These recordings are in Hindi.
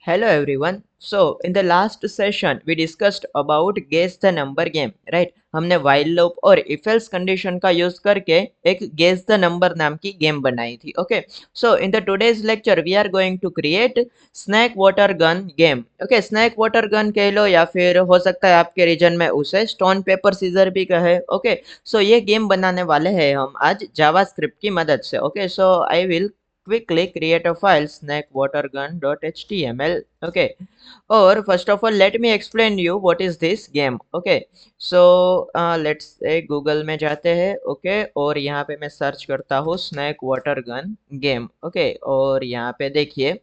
Hello everyone. So in the last session we discussed about guess the number game, right? हमने while loop और if else condition का यूज करके एक guess the number नाम की गेम बनाई थी. Okay. So in the today's lecture we are going to create snake water gun game. Okay. Snake water gun कह लो या फिर हो सकता है आपके रीजन में उसे stone paper scissor भी कहे. Okay. So ये गेम बनाने वाले हैं हम आज जावास्क्रिप्ट की मदद से. Okay. So I will quickly create a file snakewatergun.html. Okay, or first of all let me explain you what is this game. Okay, so let's say Google में जाते हैं. Okay, और यहाँ पे मैं सर्च करता हूँ snake water gun game. Okay, और यहाँ पे देखिए,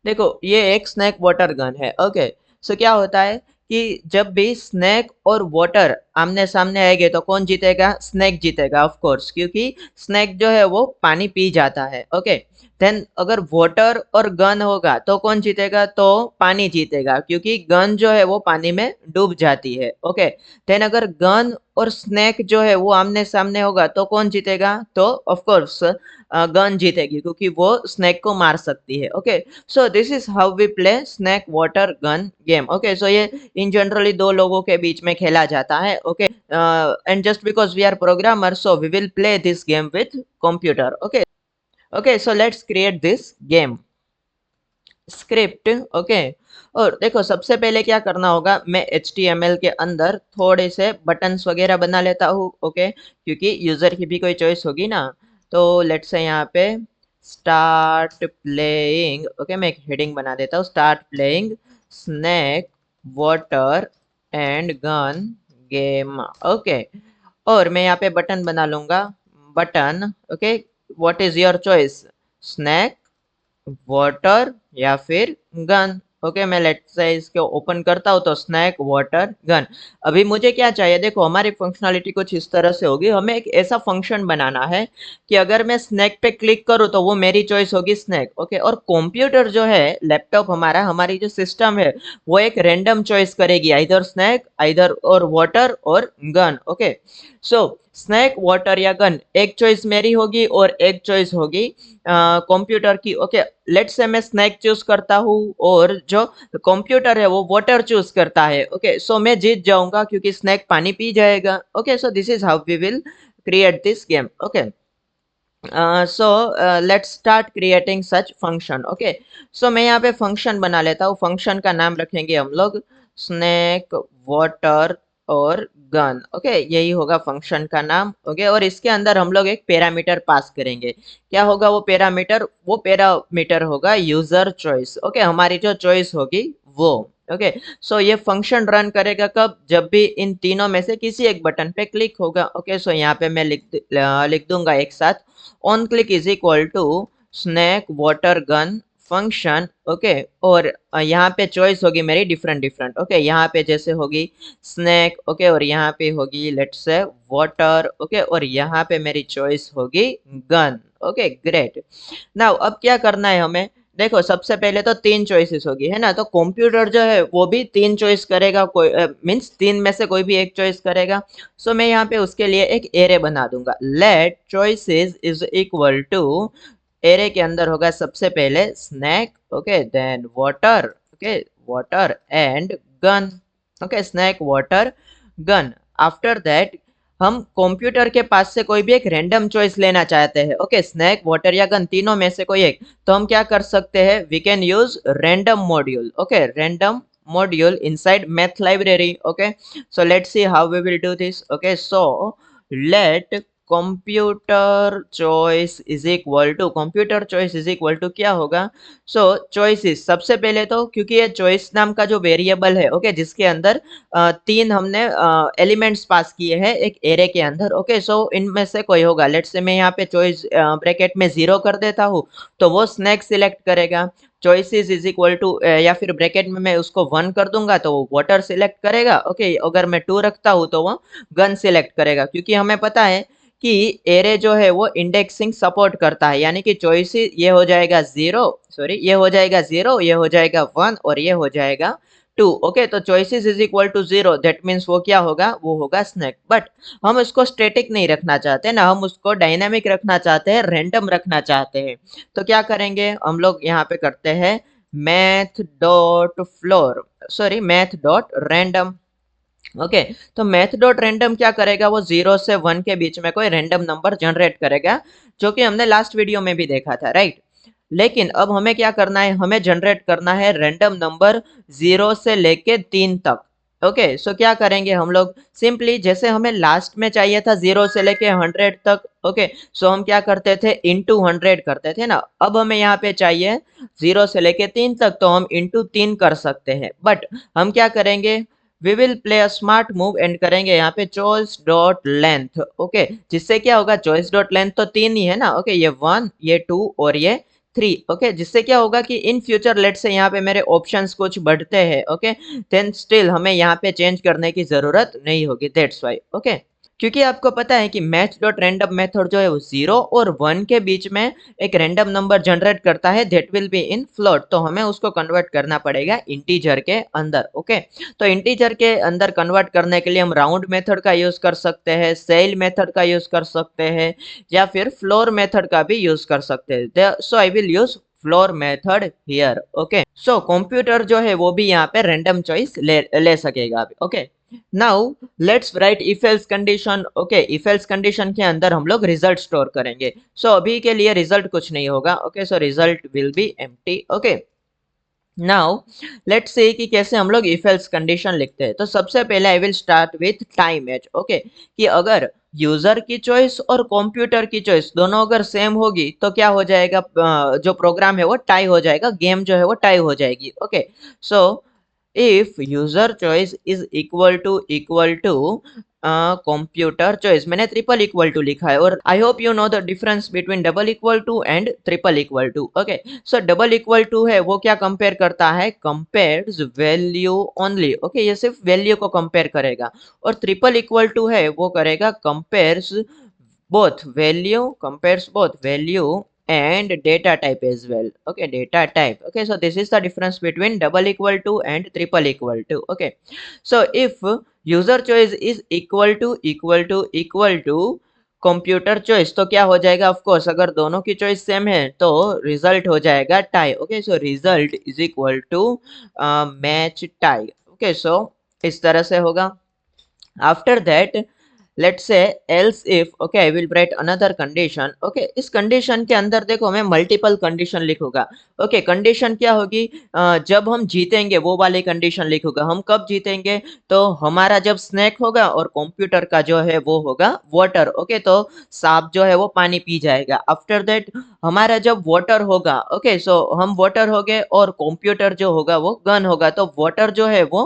देखो ये एक स्नैक वाटर गन है. ओके, सो क्या होता है कि जब भी स्नैक और वाटर आमने सामने आएंगे तो कौन जीतेगा? स्नैक जीतेगा ऑफ कोर्स, क्योंकि स्नैक जो है वो पानी पी जाता है. ओके, देन अगर वाटर और गन होगा तो कौन जीतेगा? तो पानी जीतेगा, क्योंकि गन जो है वो पानी में डूब जाती है. ओके, देन अगर गन और स्नैक जो है वो आमने सामने होगा तो कौन जीतेगा? तो ऑफ कोर्स गन जीतेगी, क्योंकि वो स्नैक को मार सकती है. Okay, so this is how we play snake water gun game. Okay, so ये इन जनरली दो लोगों के बीच में खेला जाता है. Okay, and just because we are programmer so we will play this game with computer. Okay, okay, so let's create this game script. Okay, और देखो सबसे पहले क्या करना होगा, मैं HTML के अंदर थोड़े से बटन्स वगैरह बना लेता हूँ. ओके, क्योंकि यूजर की भी कोई चॉइस होगी ना. तो लेट्स से यहाँ पे स्टार्ट प्लेइंग. ओके, मैं एक हेडिंग बना देता हूँ, start playing snake water and gun game. Okay, और मैं यहाँ पे बटन बना लूंगा, button. Okay, what is your choice, snake, water या फिर गन. ओके, मैं लेट्स से इसको ओपन करता हूँ तो स्नैक वाटर गन. अभी मुझे क्या चाहिए, देखो हमारी फंक्शनलिटी कुछ इस तरह से होगी. हमें एक ऐसा फंक्शन बनाना है कि अगर मैं स्नैक पे क्लिक करूँ तो वो मेरी चॉइस होगी स्नैक. ओके, और कंप्यूटर जो है, लैपटॉप हमारा, हमारी जो सिस्टम है, वो एक रैंडम चॉइस करेगी, आइदर स्नैक, आइदर और वाटर और गन. ओके, सो स्नैक, वाटर या गन, एक चॉइस मेरी होगी और एक चॉइस होगी कंप्यूटर की. ओके, लेट्स से मैं स्नैक चूज करता हूँ और जो कंप्यूटर है वो वाटर चूज करता है. ओके, सो मैं जीत जाऊंगा क्योंकि स्नैक पानी पी जाएगा. Okay, so this is how we will create this game. Okay, so let's start creating such function. Okay, so मैं यहाँ पे फंक्शन बना लेता हूँ. फंक्शन का नाम रखेंगे हम लोग स्नैक वाटर और गन. ओके, यही होगा फंक्शन का नाम. ओके, और इसके अंदर हम लोग एक पैरामीटर पास करेंगे. क्या होगा वो पैरामीटर? वो पैरामीटर होगा यूजर चॉइस. ओके, हमारी जो चॉइस होगी वो. ओके, सो ये फंक्शन रन करेगा कब? जब भी इन तीनों में से किसी एक बटन पे क्लिक होगा. ओके, सो यहाँ पे मैं लिख दूंगा एक साथ, on click is equal to snake water gun function. Okay, और यहाँ पे चॉइस होगी मेरी डिफरेंट डिफरेंट. ओके, यहाँ पे जैसे होगी स्नैक. ओके, और यहाँ पे होगी लेट्स से वाटर. ओके, और यहाँ पे मेरी चॉइस होगी गन. Okay, great. नाउ अब क्या करना है हमें, देखो सबसे पहले तो तीन चॉइसेस होगी, है ना. तो कंप्यूटर जो है वो भी तीन चॉइस करेगा, कोई मींस तीन में से कोई भी एक चॉइस करेगा. सो मैं यहाँ पे उसके लिए एक एरे बना दूंगा. Let choices is equal to, array के अंदर होगा सबसे पहले snake. Okay, then water. Okay, water and gun. Okay, snake water gun. After that हम कंप्यूटर के पास से कोई भी एक रैंडम चॉइस लेना चाहते हैं. ओके, स्नैक, वाटर या गन, तीनों में से कोई एक. तो हम क्या कर सकते हैं, we can use random module. Okay, random module inside math library. Okay, so let's see how we will do this. Okay, so let computer choice is equal to, computer choice is equal to क्या होगा, so choices. सबसे पहले तो क्योंकि ये choice नाम का जो वेरिएबल है, ओके, जिसके अंदर तीन हमने एलिमेंट्स पास किए हैं एक एरे के अंदर. ओके, सो इनमें से कोई होगा. लेट्स से मैं यहाँ पे चॉइस ब्रैकेट में 0 कर देता हूँ तो वो स्नैक सिलेक्ट करेगा. चॉइसेस इज इक्वल टू, या फिर ब्रैकेट में मैं उसको 1 कर दूंगा तो वो वाटर सिलेक्ट करेगा. ओके, अगर मैं 2 रखता हूँ तो वो गन सिलेक्ट करेगा, क्योंकि हमें पता है कि एरे जो है वो इंडेक्सिंग सपोर्ट करता है. यानी कि चॉइसेस ये हो जाएगा 0, सॉरी ये हो जाएगा 0, ये हो जाएगा 1 और ये हो जाएगा 2. ओके, तो choices is equal to 0, that means वो क्या होगा, वो होगा स्नैक. बट हम उसको स्टैटिक नहीं रखना चाहते ना, हम उसको डायनामिक रखना चाहते हैं, रैंडम रखना चाहते हैं. तो क्या करेंगे हम लोग, यहाँ पे करते हैं math dot floor, sorry math dot random. Okay, तो मैथ डॉट रैंडम क्या करेगा, वो 0 से 1 के बीच में कोई रैंडम नंबर जनरेट करेगा, जो कि हमने लास्ट वीडियो में भी देखा था, राइट। लेकिन अब हमें क्या करना है, हमें जनरेट करना है रैंडम नंबर 0 से लेके 3 तक। ओके, सो क्या करेंगे हम लोग, सिंपली जैसे हमें लास्ट में चाहिए था 0 से लेके 100 तक। ओके, सो हम क्या करते थे, इंटू 100 करते थे ना। अब हमें यहाँ पे चाहिए 0 से लेके 3 तक, तो हम इंटू 3 कर सकते हैं। बट हम क्या करेंगे, we will play a smart move and करेंगे यहाँ पे चॉइस डॉट लेंथ। ओके, जिससे क्या होगा, चॉइस डॉट लेंथ तो 3 ही है ना। ओके, ये 1, ये 2 और ये 3। ओके, जिससे क्या होगा कि इन फ्यूचर लेट से यहाँ पे मेरे ऑप्शंस कुछ बढ़ते हैं, ओके, देन स्टिल हमें यहाँ पे चेंज करने की जरूरत नहीं होगी, दैट्स वाई। ओके, क्योंकि आपको पता है कि मैथ डॉट रैंडम मेथड जो है वो 0 और 1 के बीच में एक रैंडम नंबर जनरेट करता है, that will be in float. तो हमें उसको कन्वर्ट करना पड़ेगा इंटीजर के अंदर। ओके, तो इंटीजर के अंदर कन्वर्ट करने के लिए हम राउंड मेथड का यूज कर सकते हैं, सेल मेथड का यूज कर सकते हैं, या फिर फ्लोर मेथड का भी यूज कर सकते हैं। So I will use floor method here. Okay, so computer जो है वो भी यहाँ पे रैंडम चॉइस ले सकेगा अभी। Okay, now let's write if else condition. Okay, if else condition के अंदर हम लोग रिजल्ट स्टोर करेंगे। सो अभी के लिए रिजल्ट कुछ नहीं होगा। Okay, so result will B empty. Okay, now let's say कि कैसे हम लोग इफ एल्स कंडीशन लिखते हैं। तो सबसे पहले I will start with time age. Okay, कि अगर यूजर की चॉइस और कंप्यूटर की चॉइस दोनों अगर सेम होगी तो क्या हो जाएगा, जो प्रोग्राम है वो टाई हो जाएगा, गेम जो है वो टाई हो जाएगी। Okay, so if user choice is equal to computer choice, मैंने ट्रिपल इक्वल टू लिखा है, और I hope you know the difference between double equal to and triple equal to. Okay, so double equal to है वो क्या कंपेयर करता है, कंपेयर्स वैल्यू ओनली। ओके, ये सिर्फ वैल्यू को कंपेयर करेगा। और ट्रिपल इक्वल टू है वो करेगा compares both value, compares both value and data type as well. Okay, data type. Okay, so this is the difference between double equal to and triple equal to. Okay, so if user choice is equal to computer choice, तो क्या हो जाएगा, ऑफ कोर्स अगर दोनों की चॉइस सेम है तो रिजल्ट हो जाएगा tie. Okay, so result is equal to match tie. Okay, so इस तरह से होगा। After that let's say else if, okay, I will write another condition। okay, इस कंडीशन के अंदर देखो मैं मल्टीपल कंडीशन लिखूंगा। ओके, कंडीशन क्या होगी, जब हम जीतेंगे वो वाली कंडीशन लिखूंगा। हम कब जीतेंगे, तो हमारा जब स्नैक होगा और कंप्यूटर का जो है वो होगा वाटर। ओके, तो सांप जो है वो पानी पी जाएगा। आफ्टर दैट हमारा जब वाटर होगा, ओके, सो हम वाटर हो गए और कंप्यूटर जो होगा वो गन होगा, तो वाटर जो है वो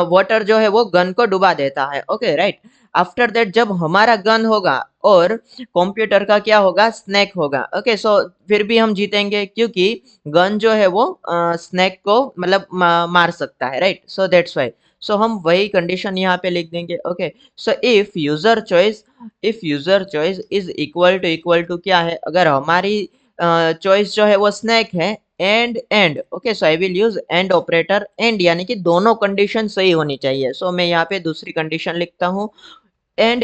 वाटर जो है वो गन को डुबा देता है। Okay, right. आफ्टर दैट जब हमारा गन होगा और कंप्यूटर का क्या होगा, स्नैक होगा। ओके, सो फिर भी हम जीतेंगे, क्योंकि गन जो है वो स्नैक को मतलब मार सकता है, right. So that's why, so हम वही कंडीशन यहाँ पे लिख देंगे। Okay, so if user choice is equal to क्या है, अगर हमारी चॉइस जो है वो स्नैक है and. Okay, so I will use and operator, and यानी कि दोनों कंडीशन सही होनी चाहिए। सो मैं यहाँ पे दूसरी कंडीशन लिखता हूँ, and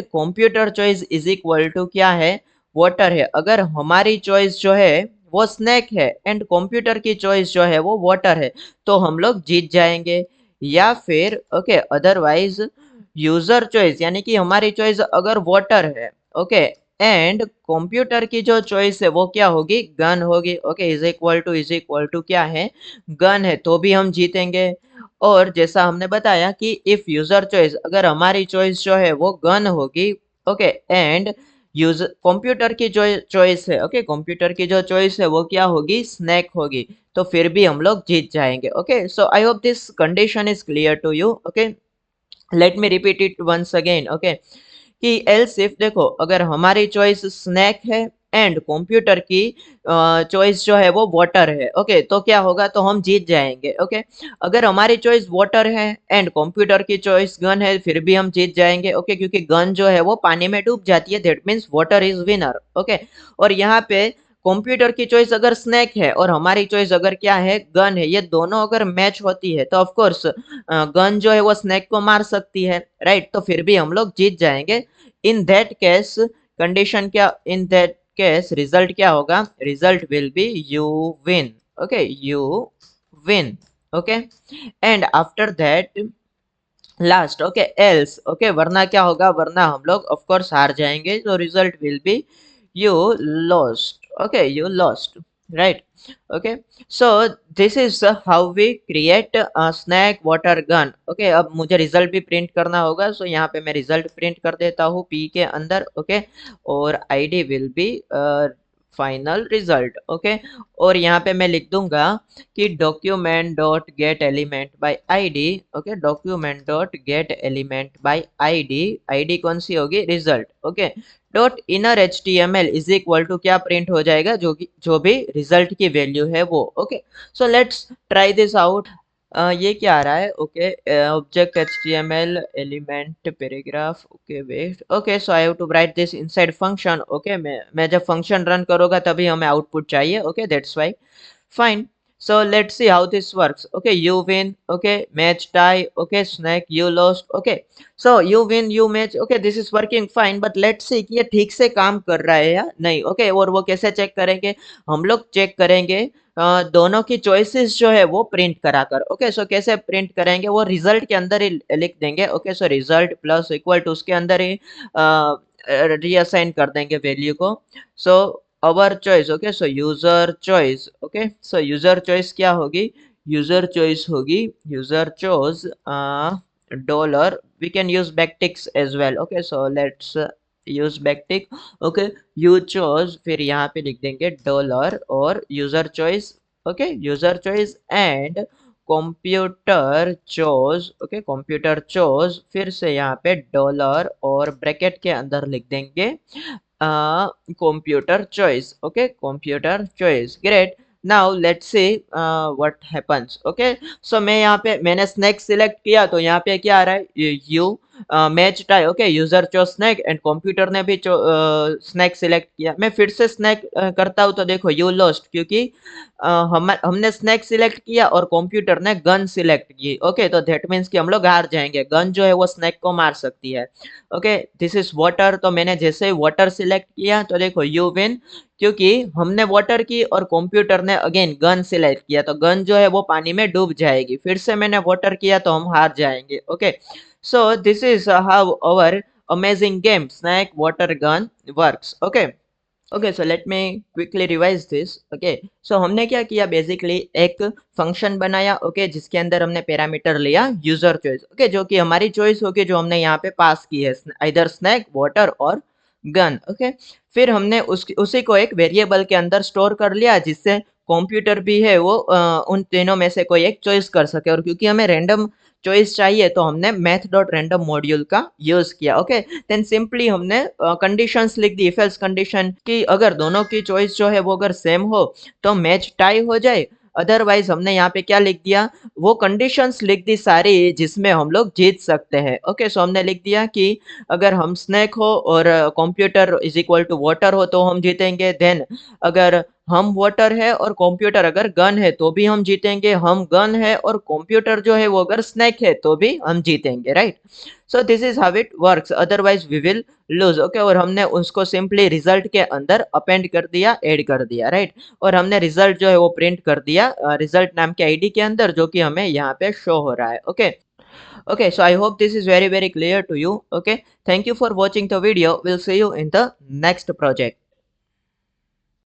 computer choice is equal to क्या है, वाटर है। अगर हमारी चॉइस जो है वो स्नैक है एंड कंप्यूटर की चॉइस जो है वो वाटर है, तो हम लोग जीत जाएंगे। या फिर ओके, अदरवाइज यूजर चॉइस यानी कि हमारी चॉइस अगर वाटर है, ओके, एंड कंप्यूटर की जो चॉइस है वो क्या होगी, गन होगी। ओके, इज इक्वल टू क्या है, गन है, तो भी हम जीतेंगे। और जैसा हमने बताया कि इफ यूजर चॉइस, अगर हमारी चॉइस जो है वो गन होगी, ओके, एंड यूजर कंप्यूटर की जो चॉइस है, ओके, कंप्यूटर की जो चॉइस है वो क्या होगी, स्नैक होगी, तो फिर भी हम लोग जीत जाएंगे। Okay, so I hope this condition is clear to you. Okay, let me repeat it once again. Okay, कि एल्स इफ देखो, अगर हमारी चॉइस स्नैक है एंड कंप्यूटर की चॉइस जो है वो वाटर है, ओके, तो क्या होगा, तो हम जीत जाएंगे। ओके, अगर हमारी चॉइस वाटर है एंड कंप्यूटर की चॉइस गन है, फिर भी हम जीत जाएंगे। ओके, क्योंकि गन जो है वो पानी में डूब जाती है, that means water is winner. Okay, और यहाँ पे कंप्यूटर की चॉइस अगर स्नैक है और हमारी चॉइस अगर क्या है, गन है, ये दोनों अगर मैच होती है तो ऑफ कोर्स गन जो है वो स्नैक को मार सकती है, राइट। तो फिर भी हम लोग जीत जाएंगे। इन दैट केस कंडीशन क्या, इन दैट केस रिजल्ट क्या होगा, result will be you win. okay, you win, okay, and after that last okay else okay वरना क्या होगा, वरना हम लोग ऑफ कोर्स हार जाएंगे, तो result will be you lost, okay you lost, right, okay. So this is how we create snake water gun, okay. अब मुझे रिजल्ट भी प्रिंट करना होगा, सो यहाँ पे मैं रिजल्ट प्रिंट कर देता हूँ पी के अंदर, ओके, और ID will be final result, okay. और यहाँ पे मैं लिख दूंगा कि document dot get element by ID, okay, document dot get element by ID, ID कौन सी होगी, result, okay, dot inner H T M L is equal to क्या प्रिंट हो जाएगा, जो भी रिजल्ट की वैल्यू है वो, okay. So let's try this out. ये क्या आ रहा है, okay, object H T M L element paragraph, okay wait, okay, so I have to write this inside function, okay. मैं जब फंक्शन रन करूंगा तभी हमें आउटपुट चाहिए, okay, that's why, fine. So let's see how this works. Okay, you win, okay, match tie, okay, snack, you lost, okay. So you win, you match, okay, this is working fine, but let's see कि ये ठीक से काम कर रहा है या नहीं, okay। और वो कैसे चेक करेंगे, हम लोग चेक करेंगे दोनों की चॉइसेस जो है वो प्रिंट कराकर, ओके। सो कैसे प्रिंट करेंगे, वो रिजल्ट के अंदर ही लिख देंगे, okay. So result plus equal to उसके अंदर ही रीअसाइन कर देंगे वैल्यू को। So our choice, okay, so user choice, okay, so user choice क्या होगी, यूजर चॉइस होगी, user choice dollar, we can use backticks as well, okay. So let's use backtick, okay, you choice, फिर यहाँ पे लिख देंगे डॉलर और user choice, okay, user choice and computer choice, okay, computer choice, फिर से यहाँ पे डॉलर और ब्रैकेट के अंदर लिख देंगे computer choice, okay, computer choice, great। now let's see what happens, okay। so मैं यहाँ पे मैंने स्नैक सिलेक्ट किया, तो यहाँ पे क्या आ रहा है, you match tie, okay, user चो स्नैक एंड कंप्यूटर ने भी स्नैक सिलेक्ट किया। मैं फिर से स्नैक करता हूँ तो देखो यू लॉस्ट, क्योंकि हमने स्नैक सिलेक्ट किया और कंप्यूटर ने गन सिलेक्ट की, ओके, तो दैट मीन्स कि हम लोग हार जाएंगे, गन जो है वो स्नैक को मार सकती है, ओके। दिस इज वाटर, तो मैंने जैसे ही वाटर सिलेक्ट किया तो देखो यू विन, क्योंकि हमने वाटर की और कंप्यूटर ने अगेन गन सिलेक्ट किया, तो गन जो है वो पानी में डूब जाएगी, फिर से मैंने वाटर किया तो हम हार जाएंगे, okay. So this is how our amazing game snake water gun works, okay. Okay, so let me quickly revise this, okay. So हमने क्या किया, बेसिकली एक फंक्शन बनाया, ओके, जिसके अंदर हमने पैरामीटर लिया यूजर चॉइस, ओके, जो कि हमारी चॉइस होगी, जो हमने यहाँ पे पास की है, इधर स्नैक वाटर और गन, ओके। फिर हमने उसी को एक वेरिएबल के अंदर स्टोर कर लिया, जिससे कंप्यूटर भी है वो उन तीनों में से कोई एक चॉइस कर सके, और क्योंकि हमें रैंडम चॉइस चाहिए तो हमने मैथ डॉट रैंडम मॉड्यूल का यूज किया, ओके। देन सिंपली हमने कंडीशंस लिख दी, इफ एल्स कंडीशन, कि अगर दोनों की चॉइस जो है वो अगर सेम हो तो मैच टाई हो जाए, अदरवाइज हमने यहाँ पे क्या लिख दिया, वो कंडीशंस लिख दी सारी जिसमें हम लोग जीत सकते हैं, ओके। सो हमने लिख दिया कि अगर हम स्नैक हो और computer is equal to water हो तो हम जीतेंगे, देन अगर हम वाटर है और कंप्यूटर अगर गन है तो भी हम जीतेंगे, हम गन है और कंप्यूटर जो है वो अगर स्नैक है तो भी हम जीतेंगे, right. So this is how it works, otherwise we will lose, okay. और हमने उसको सिंपली रिजल्ट के अंदर अपेंड कर दिया, ऐड कर दिया, राइट। और हमने रिजल्ट जो है वो प्रिंट कर दिया रिजल्ट नाम के आईडी के अंदर, जो कि हमें यहाँ पे शो हो रहा है, okay. Okay, so I hope this is very clear to you, okay। Thank you for watching the video, we'll see you in the next project।